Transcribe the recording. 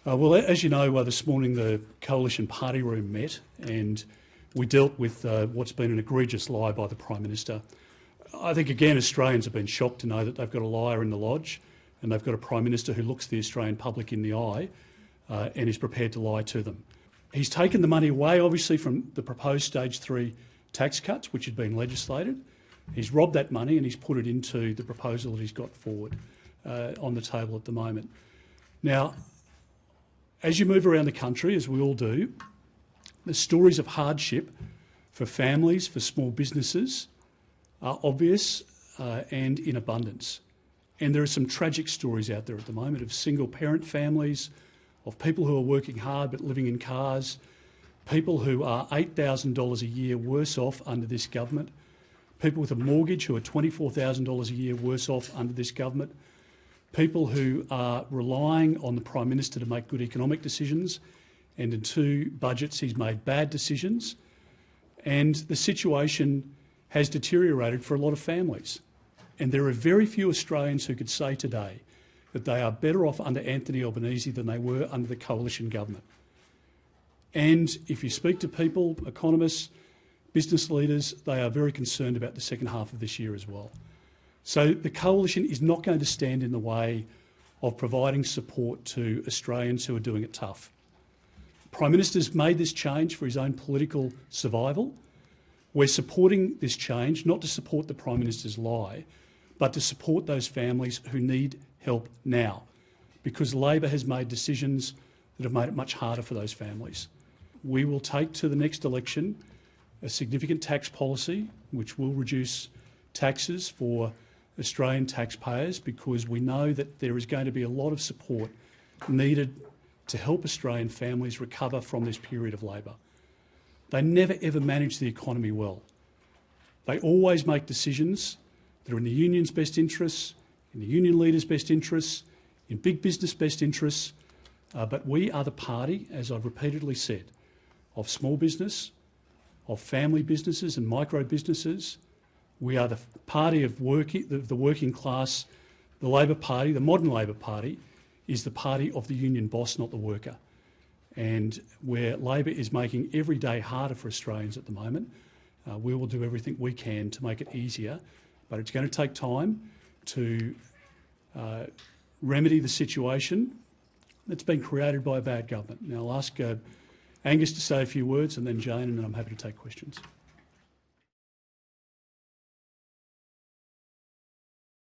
Well, as you know, this morning the Coalition Party Room met and we dealt with what's been an egregious lie by the Prime Minister. I think, again, Australians have been shocked to know that they've got a liar in the lodge and they've got a Prime Minister who looks the Australian public in the eye and is prepared to lie to them. He's taken the money away, obviously, from the proposed Stage 3 tax cuts, which had been legislated. He's robbed that money and he's put it into the proposal that he's got forward on the table at the moment. Now, as you move around the country, as we all do, the stories of hardship for families, for small businesses, are obvious and in abundance. And there are some tragic stories out there at the moment of single-parent families, of people who are working hard but living in cars, people who are $8,000 a year worse off under this government, people with a mortgage who are $24,000 a year worse off under this government, people who are relying on the Prime Minister to make good economic decisions, and in 2 budgets he's made bad decisions, and the situation has deteriorated for a lot of families. And there are very few Australians who could say today that they are better off under Anthony Albanese than they were under the coalition government. And if you speak to people, economists, business leaders, they are very concerned about the second half of this year as well. So the coalition is not going to stand in the way of providing support to Australians who are doing it tough. The Prime Minister's made this change for his own political survival. We're supporting this change not to support the Prime Minister's lie, but to support those families who need help now, because Labor has made decisions that have made it much harder for those families. We will take to the next election a significant tax policy which will reduce taxes for Australian taxpayers, because we know that there is going to be a lot of support needed to help Australian families recover from this period of Labor. They never ever manage the economy well. They always make decisions that are in the union's best interests, in the union leaders' best interests, in big business' best interests, but we are the party, as I've repeatedly said, of small business, of family businesses and micro businesses. We are the party of the working class. The Labor Party, the modern Labor Party, is the party of the union boss, not the worker. And where Labor is making every day harder for Australians at the moment, we will do everything we can to make it easier. But it's going to take time to remedy the situation that's been created by a bad government. Now I'll ask Angus to say a few words and then Jane, and then I'm happy to take questions.